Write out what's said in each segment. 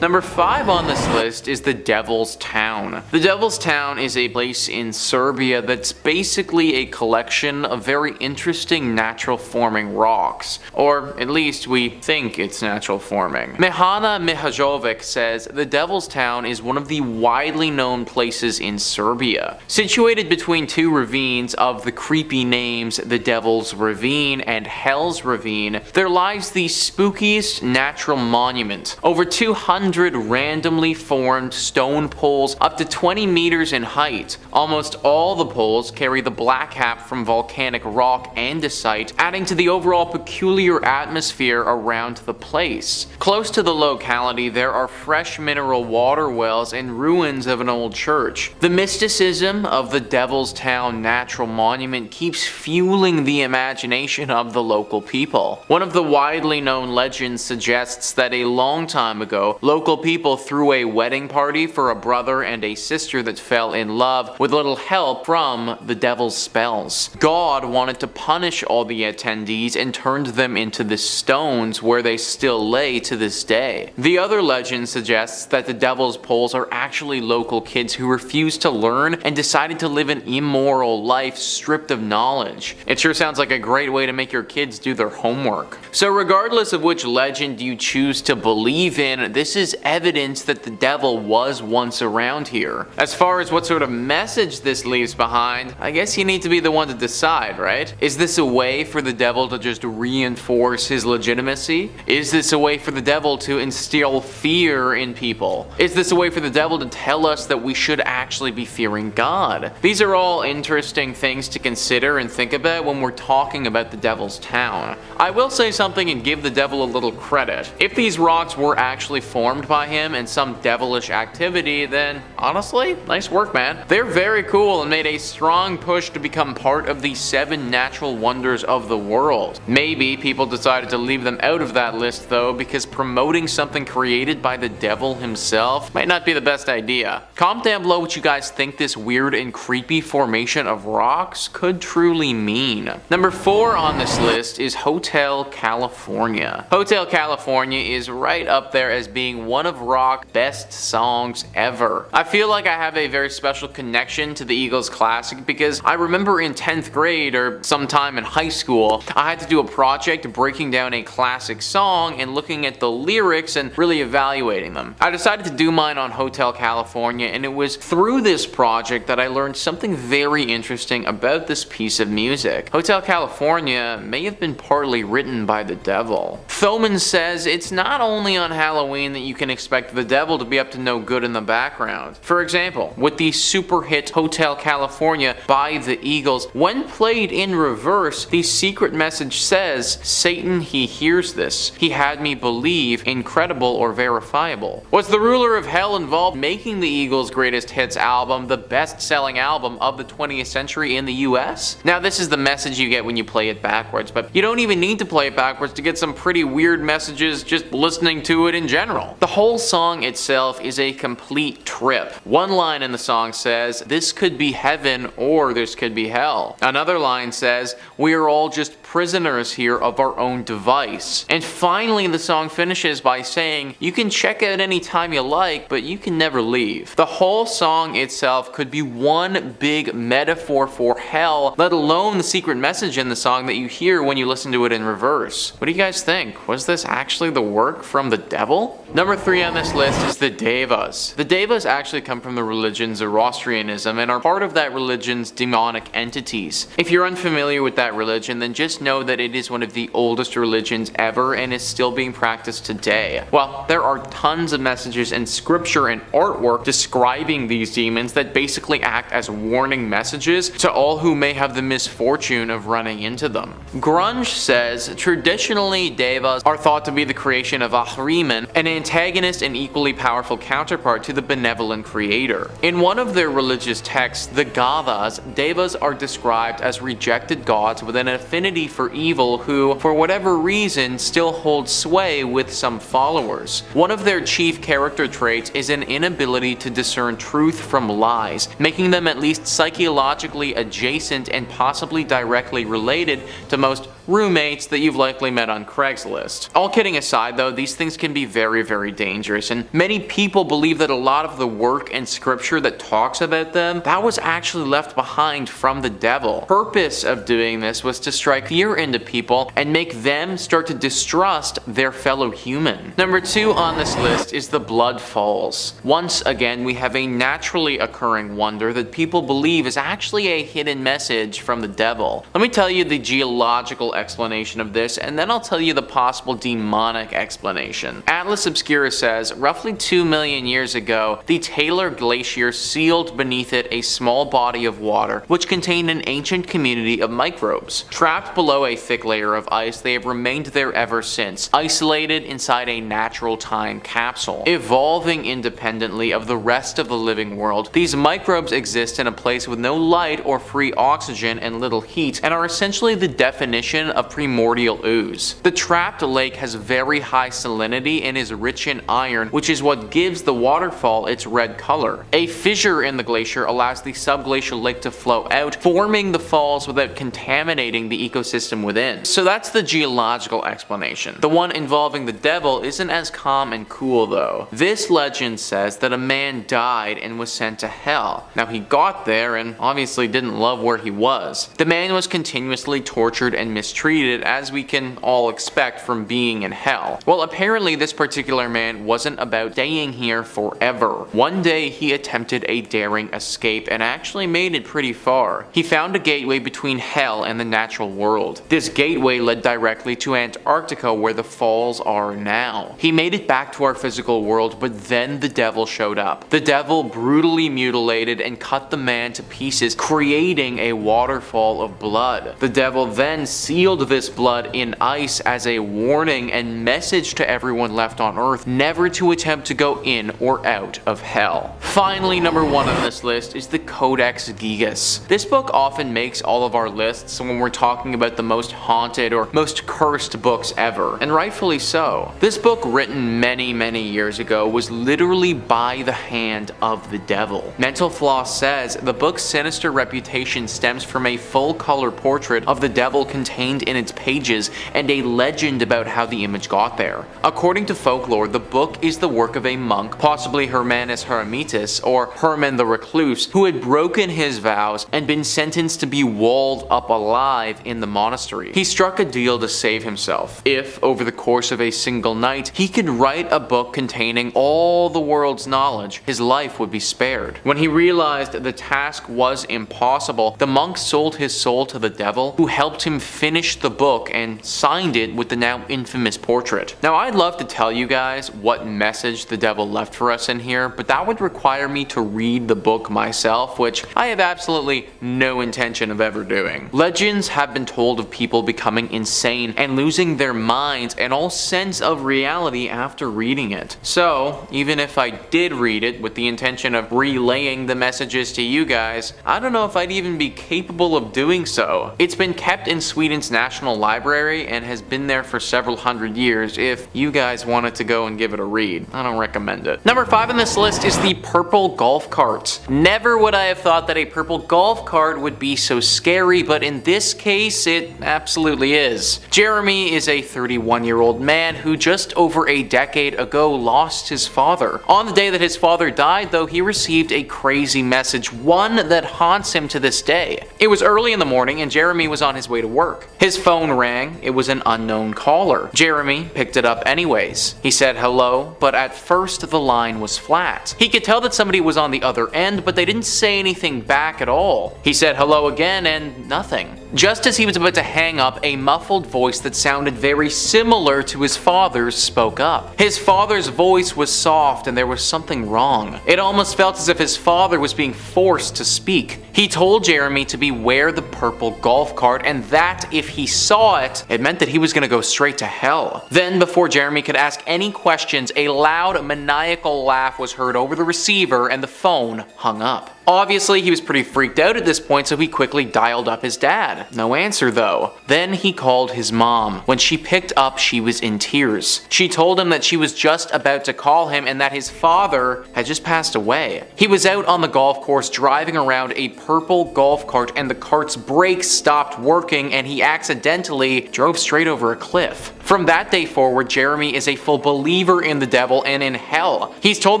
Number 5 on this list is the Devil's Town. The Devil's Town is a place in Serbia that's basically a collection of very interesting natural forming rocks. Or at least we think it's natural forming. Mehana Mihajovic says the Devil's Town is one of the widely known places in Serbia. Situated between two ravines of the creepy names the Devil's Ravine and Hell's Ravine, there lies the spookiest natural monument. Over 200 randomly formed stone poles up to 20 meters in height. Almost all the poles carry the black cap from volcanic rock andesite, adding to the overall peculiar atmosphere around the place. Close to the locality, there are fresh mineral water wells and ruins of an old church. The mysticism of the Devil's Town Natural Monument keeps fueling the imagination of the local people. One of the widely known legends suggests that a long time ago, local people threw a wedding party for a brother and a sister that fell in love with little help from the devil's spells. God wanted to punish all the attendees and turned them into the stones where they still lay to this day. The other legend suggests that the devil's poles are actually local kids who refused to learn and decided to live an immoral life stripped of knowledge. It sure sounds like a great way to make your kids do their homework. So regardless of which legend you choose to believe in, this is evidence that the devil was once around here. As far as what sort of message this leaves behind, I guess you need to be the one to decide, right? Is this a way for the devil to just reinforce his legitimacy? Is this a way for the devil to instill fear in people? Is this a way for the devil to tell us that we should actually be fearing God? These are all interesting things to consider and think about when we're talking about the Devil's Town. I will say something and give the devil a little credit. If these rocks were actually formed by him and some devilish activity, then honestly, nice work, man. They're very cool and made a strong push to become part of the 7 natural wonders of the world. Maybe people decided to leave them out of that list though, because promoting something created by the devil himself might not be the best idea. Comment down below what you guys think this weird and creepy formation of rocks could truly mean. Number 4 on this list is Hotel California. Hotel California is right up there as being one of rock's best songs ever. I feel like I have a very special connection to the Eagles classic because I remember in 10th grade or sometime in high school, I had to do a project breaking down a classic song and looking at the lyrics and really evaluating them. I decided to do mine on Hotel California, and it was through this project that I learned something very interesting about this piece of music. Hotel California may have been partly written by the devil. Thoman says it's not only on Halloween that you can expect the devil to be up to no good in the background. For example, with the super hit Hotel California by the Eagles, when played in reverse, the secret message says, "Satan, he hears this. He had me believe, incredible or verifiable." Was the ruler of hell involved making the Eagles' greatest hits album the best-selling album of the 20th century in the US? Now this is the message you get when you play it backwards, but you don't even need to play it backwards to get some pretty weird messages just listening to it in general. The whole song itself is a complete trip. One line in the song says, "This could be heaven or this could be hell." Another line says, "We are all just prisoners here of our own device." And finally the song finishes by saying, "You can check out any time you like, but you can never leave." The whole song itself could be one big metaphor for hell, let alone the secret message in the song that you hear when you listen to it in reverse. What do you guys think? Was this actually the work from the devil? Number 3 on this list is the Devas. The Devas actually come from the religion Zoroastrianism and are part of that religion's demonic entities. If you're unfamiliar with that religion, then just know that it is one of the oldest religions ever and is still being practiced today. Well, there are tons of messages in scripture and artwork describing these demons that basically act as warning messages to all who may have the misfortune of running into them. Grunge says, traditionally Devas are thought to be the creation of Ahriman, an antagonist and equally powerful counterpart to the benevolent creator. In one of their religious texts, the Gathas, Devas are described as rejected gods with an affinity for evil who, for whatever reason, still hold sway with some followers. One of their chief character traits is an inability to discern truth from lies, making them at least psychologically adjacent and possibly directly related to most roommates that you've likely met on Craigslist. All kidding aside though, these things can be very, very dangerous, and many people believe that a lot of the work and scripture that talks about them, that was actually left behind from the devil. The purpose of doing this was to strike fear into people and make them start to distrust their fellow human. Number 2 on this list is the Blood Falls. Once again, we have a naturally occurring wonder that people believe is actually a hidden message from the devil. Let me tell you the geological explanation of this, and then I'll tell you the possible demonic explanation. Atlas Obscura says, roughly 2 million years ago, the Taylor Glacier sealed beneath it a small body of water, which contained an ancient community of microbes. Trapped below a thick layer of ice, they have remained there ever since, isolated inside a natural time capsule. Evolving independently of the rest of the living world, these microbes exist in a place with no light or free oxygen and little heat, and are essentially the definition of primordial ooze. The trapped lake has very high salinity and is rich in iron, which is what gives the waterfall its red color. A fissure in the glacier allows the subglacial lake to flow out, forming the falls without contaminating the ecosystem within. So that's the geological explanation. The one involving the devil isn't as calm and cool though. This legend says that a man died and was sent to hell. Now he got there and obviously didn't love where he was. The man was continuously tortured and mistreated, as we can all expect from being in hell. Well, apparently this particular man wasn't about staying here forever. One day he attempted a daring escape and actually made it pretty far. He found a gateway between hell and the natural world. This gateway led directly to Antarctica, where the falls are now. He made it back to our physical world, but then the devil showed up. The devil brutally mutilated and cut the man to pieces, creating a waterfall of blood. The devil then sealed this blood in ice as a warning and message to everyone left on Earth never to attempt to go in or out of hell. Finally, number 1 on this list is the Codex Gigas. This book often makes all of our lists when we're talking about the most haunted or most cursed books ever, and rightfully so. This book, written many, many years ago, was literally by the hand of the devil. Mental Floss says the book's sinister reputation stems from a full-color portrait of the devil contained in its pages and a legend about how the image got there. According to folklore, the book is the work of a monk, possibly Hermanus Hermitas or Herman the Recluse, who had broken his vows and been sentenced to be walled up alive in the monastery. He struck a deal to save himself. If, over the course of a single night, he could write a book containing all the world's knowledge, his life would be spared. When he realized the task was impossible, the monk sold his soul to the devil, who helped him finish the book and signed it with the now infamous portrait. Now, I'd love to tell you guys what message the devil left for us in here, but that would require me to read the book myself, which I have absolutely no intention of ever doing. Legends have been told of people becoming insane and losing their minds and all sense of reality after reading it. So, even if I did read it with the intention of relaying the messages to you guys, I don't know if I'd even be capable of doing so. It's been kept in Sweden's National Library and has been there for several hundred years if you guys wanted to go and give it a read. I don't recommend it. Number 5 on this list is the purple golf cart. Never would I have thought that a purple golf cart would be so scary, but in this case, it absolutely is. Jeremy is a 31-year-old man who just over a decade ago lost his father. On the day that his father died, though, he received a crazy message, one that haunts him to this day. It was early in the morning and Jeremy was on his way to work. His phone rang. It was an unknown caller. Jeremy picked it up anyways. He said hello, but at first the line was flat. He could tell that somebody was on the other end, but they didn't say anything back at all. He said hello again and nothing. Just as he was about to hang up, a muffled voice that sounded very similar to his father's spoke up. His father's voice was soft and there was something wrong. It almost felt as if his father was being forced to speak. He told Jeremy to beware the purple golf cart and that if he saw it, it meant that he was going to go straight to hell. Then, before Jeremy could ask any questions, a loud, maniacal laugh was heard over the receiver and the phone hung up. Obviously, he was pretty freaked out at this point, so he quickly dialed up his dad. No answer though. Then he called his mom. When she picked up, she was in tears. She told him that she was just about to call him and that his father had just passed away. He was out on the golf course driving around a purple golf cart and the cart's brakes stopped working and he accidentally drove straight over a cliff. From that day forward, Jeremy is a full believer in the devil and in hell. He's told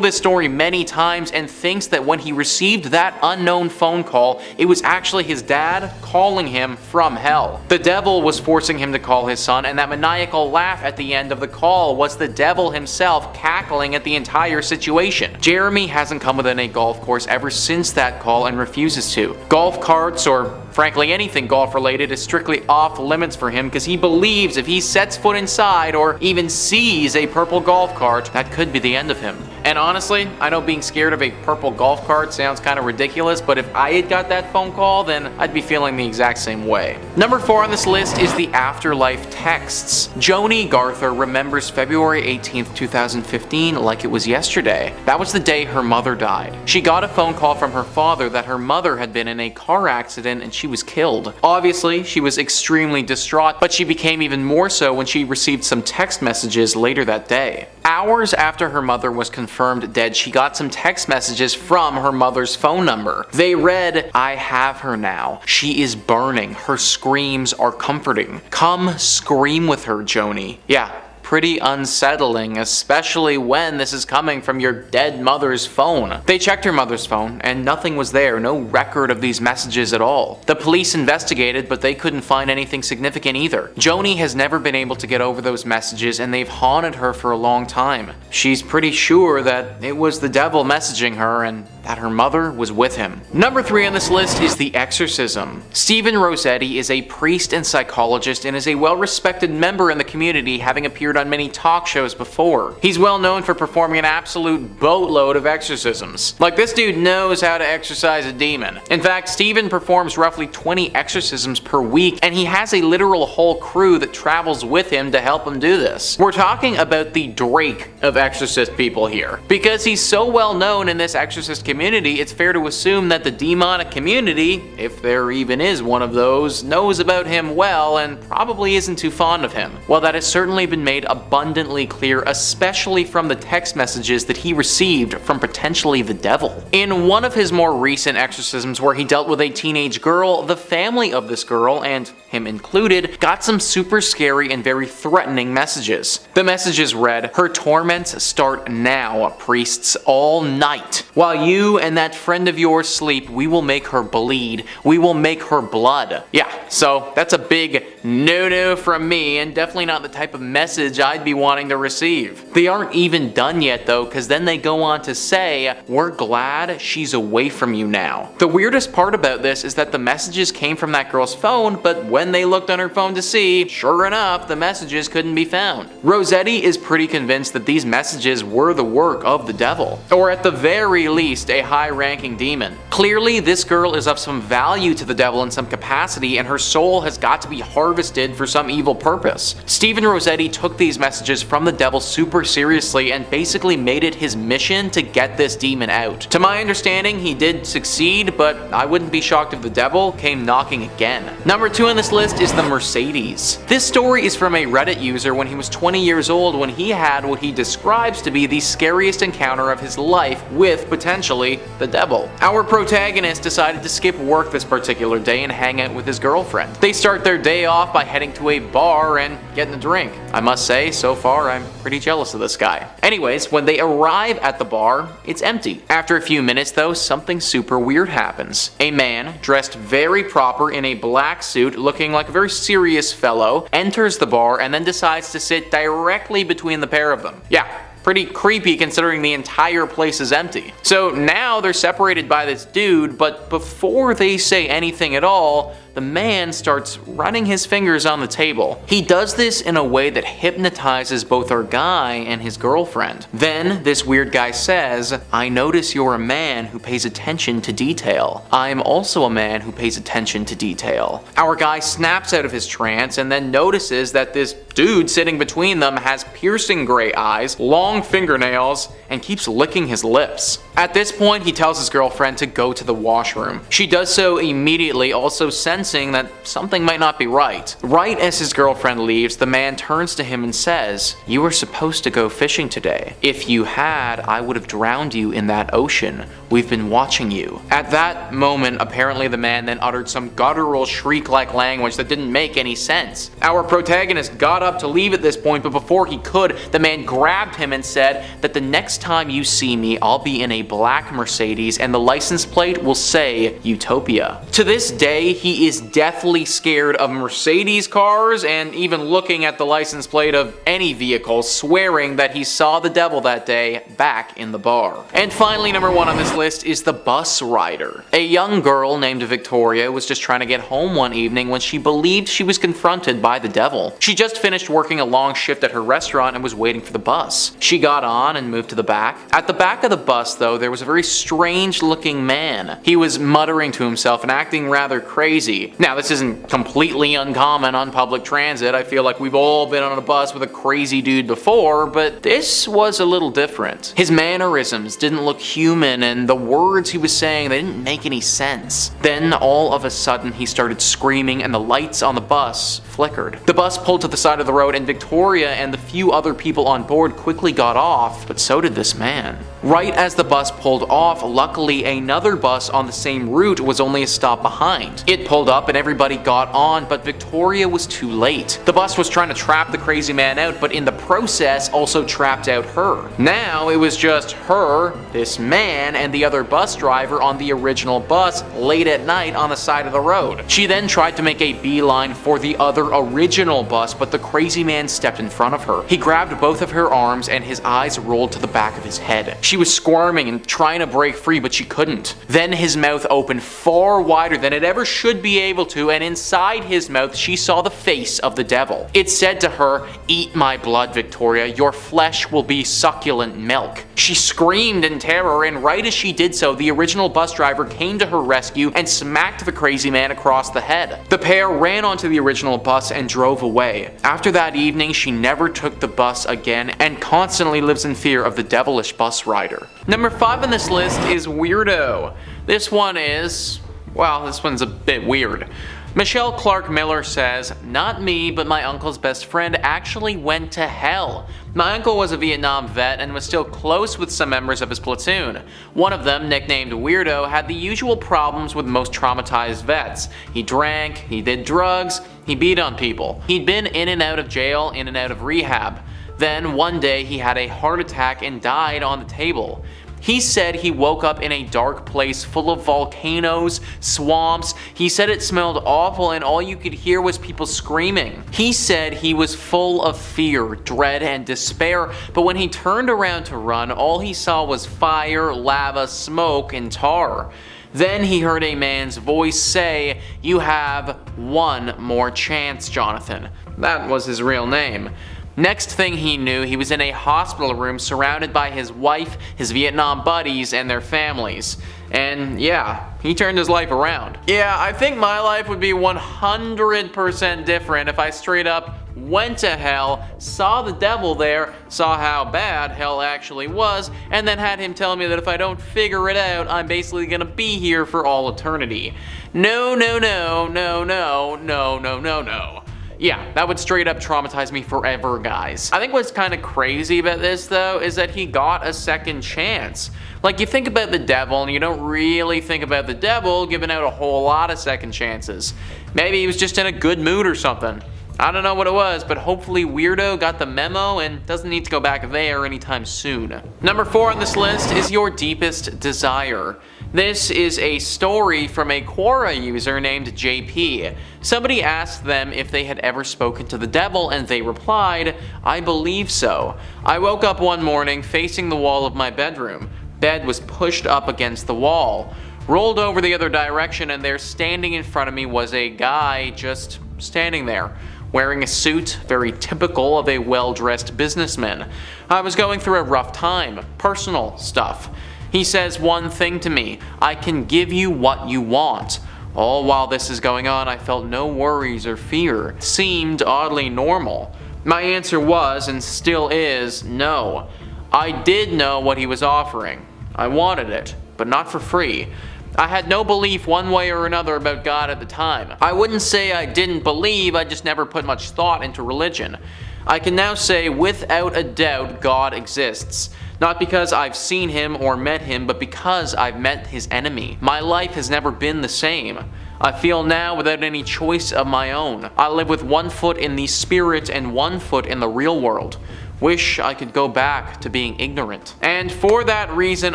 this story many times and thinks that when he received that unknown phone call, it was actually his dad calling him from hell. The devil was forcing him to call his son, and that maniacal laugh at the end of the call was the devil himself cackling at the entire situation. Jeremy hasn't come within a golf course ever since that call and refuses to. Golf carts, or frankly anything golf related, is strictly off limits for him because he believes if he sets foot inside or even sees a purple golf cart, that could be the end of him. And honestly, I know being scared of a purple golf cart sounds kind of ridiculous, but if I had got that phone call, then I'd be feeling the exact same way. Number 4 on this list is the afterlife texts. Joni Garther remembers February 18th, 2015 like it was yesterday. That was the day her mother died. She got a phone call from her father that her mother had been in a car accident and she was killed. Obviously, she was extremely distraught, but she became even more so when she received some text messages later that day. Hours after her mother was confirmed dead, she got some text messages from her mother's phone number. They read, "I have her now. She is burning. Her screams are comforting. Come scream with her, Joni." Yeah. Pretty unsettling, especially when this is coming from your dead mother's phone. They checked her mother's phone and nothing was there, no record of these messages at all. The police investigated, but they couldn't find anything significant either. Joni has never been able to get over those messages and they've haunted her for a long time. She's pretty sure that it was the devil messaging her and that her mother was with him. Number 3 on this list is the Exorcism. Stephen Rossetti is a priest and psychologist and is a well-respected member in the community, having appeared on many talk shows before. He's well known for performing an absolute boatload of exorcisms. Like, this dude knows how to exorcise a demon. In fact, Stephen performs roughly 20 exorcisms per week and he has a literal whole crew that travels with him to help him do this. We're talking about the Drake of exorcist people here. Because he's so well known in this exorcist community, it's fair to assume that the demonic community, if there even is one of those, knows about him well and probably isn't too fond of him. Well, that has certainly been made abundantly clear, especially from the text messages that he received from potentially the devil. In one of his more recent exorcisms where he dealt with a teenage girl, the family of this girl, and him included, got some super scary and very threatening messages. The messages read, "Her torments start now, priests, all night. While you and that friend of yours sleep, we will make her bleed. We will make her blood." Yeah, so that's a big no-no from me and definitely not the type of message I'd be wanting to receive. They aren't even done yet though, because then they go on to say, "We're glad she's away from you now." The weirdest part about this is that the messages came from that girl's phone, but when they looked on her phone to see, sure enough, the messages couldn't be found. Rossetti is pretty convinced that these messages were the work of the devil, or at the very least, a high-ranking demon. Clearly, this girl is of some value to the devil in some capacity, and her soul has got to be harvested for some evil purpose. Stephen Rossetti took these messages from the devil super seriously and basically made it his mission to get this demon out. To my understanding, he did succeed, but I wouldn't be shocked if the devil came knocking again. Number 2 on this list is the Mercedes. This story is from a Reddit user when he was 20 years old, when he had what he describes to be the scariest encounter of his life with potentially the devil. Our protagonist decided to skip work this particular day and hang out with his girlfriend. They start their day off by heading to a bar and getting a drink. I must say, so far I'm pretty jealous of this guy. Anyways, when they arrive at the bar, it's empty. After a few minutes though, something super weird happens. A man, dressed very proper in a black suit, looking like a very serious fellow, enters the bar and then decides to sit directly between the pair of them. Yeah. Pretty creepy considering the entire place is empty. So now they're separated by this dude, but before they say anything at all, the man starts running his fingers on the table. He does this in a way that hypnotizes both our guy and his girlfriend. Then this weird guy says, "I notice you're a man who pays attention to detail. I'm also a man who pays attention to detail." Our guy snaps out of his trance and then notices that this dude sitting between them has piercing gray eyes, long fingernails, and keeps licking his lips. At this point, he tells his girlfriend to go to the washroom. She does so immediately, also sensing that something might not be right. Right as his girlfriend leaves, the man turns to him and says, "You were supposed to go fishing today. If you had, I would have drowned you in that ocean. We've been watching you." At that moment, apparently the man then uttered some guttural shriek-like language that didn't make any sense. Our protagonist got up to leave at this point, but before he could, the man grabbed him and said that the next time you see me, I'll be in a black Mercedes and the license plate will say Utopia. To this day, he is deathly scared of Mercedes cars and even looking at the license plate of any vehicle, swearing that he saw the devil that day back in the bar. And finally, number 1 on this list is the bus rider. A young girl named Victoria was just trying to get home one evening when she believed she was confronted by the devil. She just finished working a long shift at her restaurant and was waiting for the bus. She got on and moved to the back. At the back of the bus, though, there was a very strange looking man. He was muttering to himself and acting rather crazy. Now, this isn't completely uncommon on public transit. I feel like we've all been on a bus with a crazy dude before, but this was a little different. His mannerisms didn't look human, and the words he was saying, they didn't make any sense. Then, all of a sudden, he started screaming and the lights on the bus flickered. The bus pulled to the side of the road and Victoria and the few other people on board quickly got off, but so did this man. Right as the bus pulled off, luckily another bus on the same route was only a stop behind. It pulled up and everybody got on, but Victoria was too late. The bus was trying to trap the crazy man out, but in the process also trapped out her. Now it was just her, this man, and the other bus driver on the original bus late at night on the side of the road. She then tried to make a beeline for the other original bus, but the crazy man stepped in front of her. He grabbed both of her arms and his eyes rolled to the back of his head. She was squirming and trying to break free, but she couldn't. Then his mouth opened far wider than it ever should be able to, and inside his mouth she saw the face of the devil. It said to her, "Eat my blood, Victoria. Your flesh will be succulent milk." She screamed in terror, and right as she did so, the original bus driver came to her rescue and smacked the crazy man across the head. The pair ran onto the original bus and drove away. After that evening, she never took the bus again and constantly lives in fear of the devilish bus rider. Number 5 on this list is Weirdo. This one's a bit weird. Michelle Clark Miller says, "Not me, but my uncle's best friend actually went to hell. My uncle was a Vietnam vet and was still close with some members of his platoon. One of them, nicknamed Weirdo, had the usual problems with most traumatized vets. He drank, he did drugs, he beat on people. He'd been in and out of jail, in and out of rehab. Then one day he had a heart attack and died on the table. He said he woke up in a dark place full of volcanoes, swamps. He said it smelled awful and all you could hear was people screaming. He said he was full of fear, dread, and despair, but when he turned around to run, all he saw was fire, lava, smoke, and tar. Then he heard a man's voice say, 'You have one more chance, Jonathan.' That was his real name. Next thing he knew, he was in a hospital room surrounded by his wife, his Vietnam buddies, and their families. And yeah, he turned his life around. Yeah, I think my life would be 100% different if I straight up went to hell, saw the devil there, saw how bad hell actually was, and then had him tell me that if I don't figure it out, I'm basically gonna be here for all eternity. No, no, no, no, no, no, no, no, no. Yeah, that would straight up traumatize me forever, guys. I think what's kind of crazy about this, though, is that he got a second chance. Like, you think about the devil, and you don't really think about the devil giving out a whole lot of second chances. Maybe he was just in a good mood or something. I don't know what it was, but hopefully Weirdo got the memo and doesn't need to go back there anytime soon. Number 4 on this list is your deepest desire. This is a story from a Quora user named JP. Somebody asked them if they had ever spoken to the devil, and they replied, "I believe so. I woke up one morning facing the wall of my bedroom. Bed was pushed up against the wall. rolled over the other direction, and there standing in front of me was a guy just standing there, wearing a suit, very typical of a well-dressed businessman. I was going through a rough time, personal stuff. He says one thing to me: "I can give you what you want." All while this is going on, I felt no worries or fear. It seemed oddly normal. My answer was, and still is, no. I did know what he was offering. I wanted it, but not for free. I had no belief one way or another about God at the time. I wouldn't say I didn't believe, I just never put much thought into religion. I can now say without a doubt God exists. Not because I've seen him or met him, but because I've met his enemy. My life has never been the same. I feel now without any choice of my own. I live with one foot in the spirit and one foot in the real world. Wish I could go back to being ignorant. And for that reason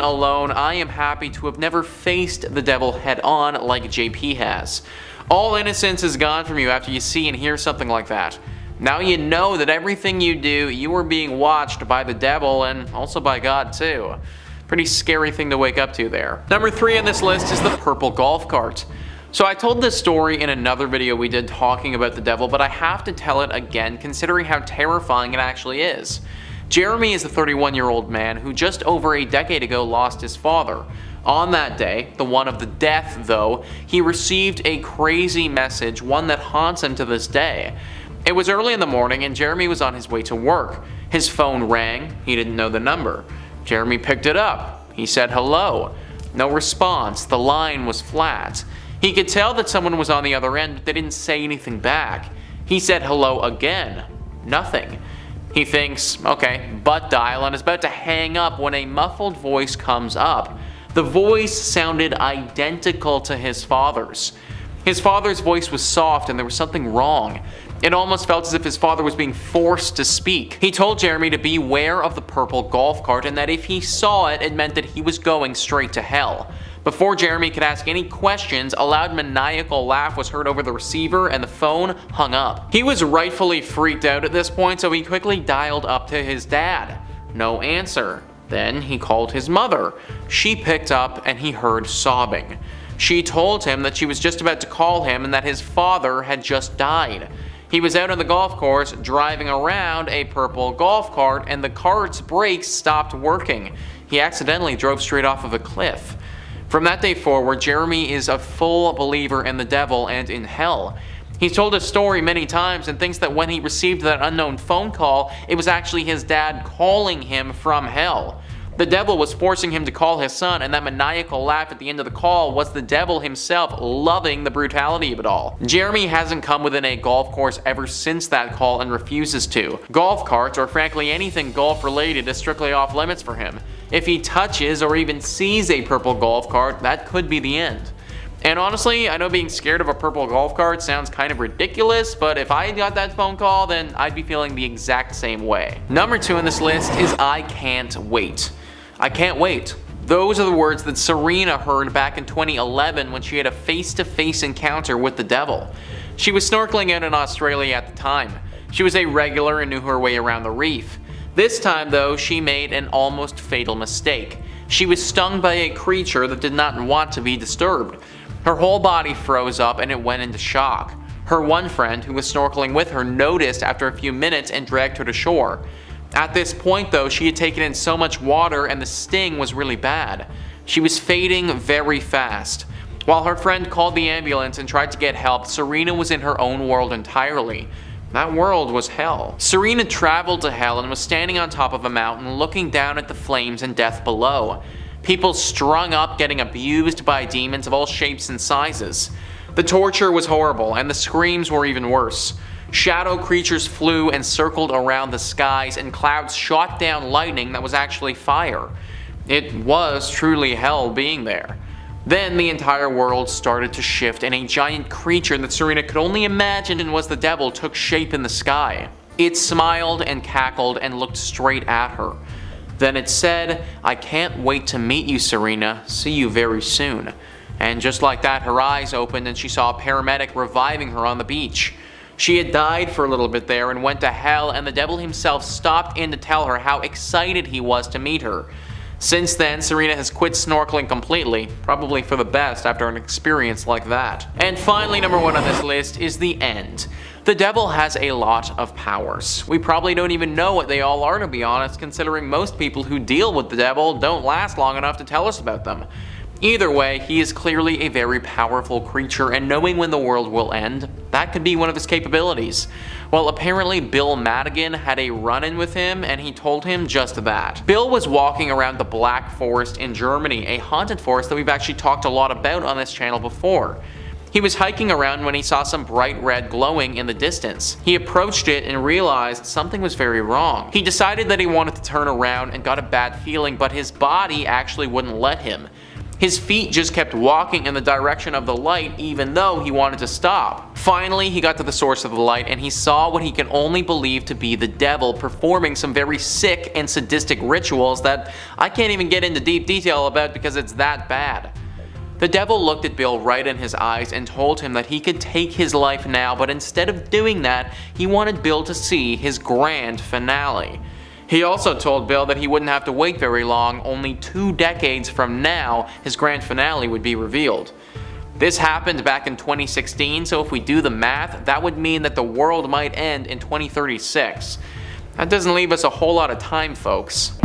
alone, I am happy to have never faced the devil head on like JP has. All innocence is gone from you after you see and hear something like that. Now you know that everything you do, you are being watched by the devil and also by God too. Pretty scary thing to wake up to there. Number 3 on this list is the purple golf cart. So I told this story in another video we did talking about the devil, but I have to tell it again considering how terrifying it actually is. Jeremy is a 31-year-old man who just over a decade ago lost his father. On that day, the one of the death though, he received a crazy message, one that haunts him to this day. It was early in the morning and Jeremy was on his way to work. His phone rang, he didn't know the number. Jeremy picked it up. He said hello. No response, the line was flat. He could tell that someone was on the other end, but they didn't say anything back. He said hello again. Nothing. He thinks, okay, butt dial, and is about to hang up when a muffled voice comes up. The voice sounded identical to his father's. His father's voice was soft and there was something wrong. It almost felt as if his father was being forced to speak. He told Jeremy to beware of the purple golf cart and that if he saw it, it meant that he was going straight to hell. Before Jeremy could ask any questions, a loud maniacal laugh was heard over the receiver and the phone hung up. He was rightfully freaked out at this point, so he quickly dialed up to his dad. No answer. Then he called his mother. She picked up and he heard sobbing. She told him that she was just about to call him and that his father had just died. He was out on the golf course driving around a purple golf cart and the cart's brakes stopped working. He accidentally drove straight off of a cliff. From that day forward, Jeremy is a full believer in the devil and in hell. He's told his story many times and thinks that when he received that unknown phone call, it was actually his dad calling him from hell. The devil was forcing him to call his son, and that maniacal laugh at the end of the call was the devil himself loving the brutality of it all. Jeremy hasn't come within a golf course ever since that call and refuses to. Golf carts, or frankly anything golf related, is strictly off limits for him. If he touches or even sees a purple golf cart, that could be the end. And honestly, I know being scared of a purple golf cart sounds kind of ridiculous, but if I got that phone call, then I'd be feeling the exact same way. Number 2 on this list is I can't wait. I can't wait. Those are the words that Serena heard back in 2011 when she had a face-to-face encounter with the devil. She was snorkeling out in Australia at the time. She was a regular and knew her way around the reef. This time though, she made an almost fatal mistake. She was stung by a creature that did not want to be disturbed. Her whole body froze up and it went into shock. Her one friend, who was snorkeling with her, noticed after a few minutes and dragged her to shore. At this point though, she had taken in so much water and the sting was really bad. She was fading very fast. While her friend called the ambulance and tried to get help, Serena was in her own world entirely. That world was hell. Serena traveled to hell and was standing on top of a mountain looking down at the flames and death below. People strung up getting abused by demons of all shapes and sizes. The torture was horrible and the screams were even worse. Shadow creatures flew and circled around the skies and clouds shot down lightning that was actually fire. It was truly hell being there. Then the entire world started to shift and a giant creature that Serena could only imagine was the devil took shape in the sky. It smiled and cackled and looked straight at her. Then it said, "I can't wait to meet you, Serena. See you very soon." And just like that, her eyes opened and she saw a paramedic reviving her on the beach. She had died for a little bit there and went to hell, and the devil himself stopped in to tell her how excited he was to meet her. Since then, Serena has quit snorkeling completely, probably for the best after an experience like that. And finally, number 1 on this list is the end. The devil has a lot of powers. We probably don't even know what they all are, to be honest, considering most people who deal with the devil don't last long enough to tell us about them. Either way, he is clearly a very powerful creature, and knowing when the world will end, that could be one of his capabilities. Well, apparently Bill Madigan had a run-in with him, and he told him just that. Bill was walking around the Black Forest in Germany, a haunted forest that we've actually talked a lot about on this channel before. He was hiking around when he saw some bright red glowing in the distance. He approached it and realized something was very wrong. He decided that he wanted to turn around and got a bad feeling, but his body actually wouldn't let him. His feet just kept walking in the direction of the light even though he wanted to stop. Finally, he got to the source of the light and he saw what he can only believe to be the devil performing some very sick and sadistic rituals that I can't even get into deep detail about because it's that bad. The devil looked at Bill right in his eyes and told him that he could take his life now, but instead of doing that, he wanted Bill to see his grand finale. He also told Bill that he wouldn't have to wait very long, only 2 decades from now his grand finale would be revealed. This happened back in 2016, so if we do the math, that would mean that the world might end in 2036. That doesn't leave us a whole lot of time, folks.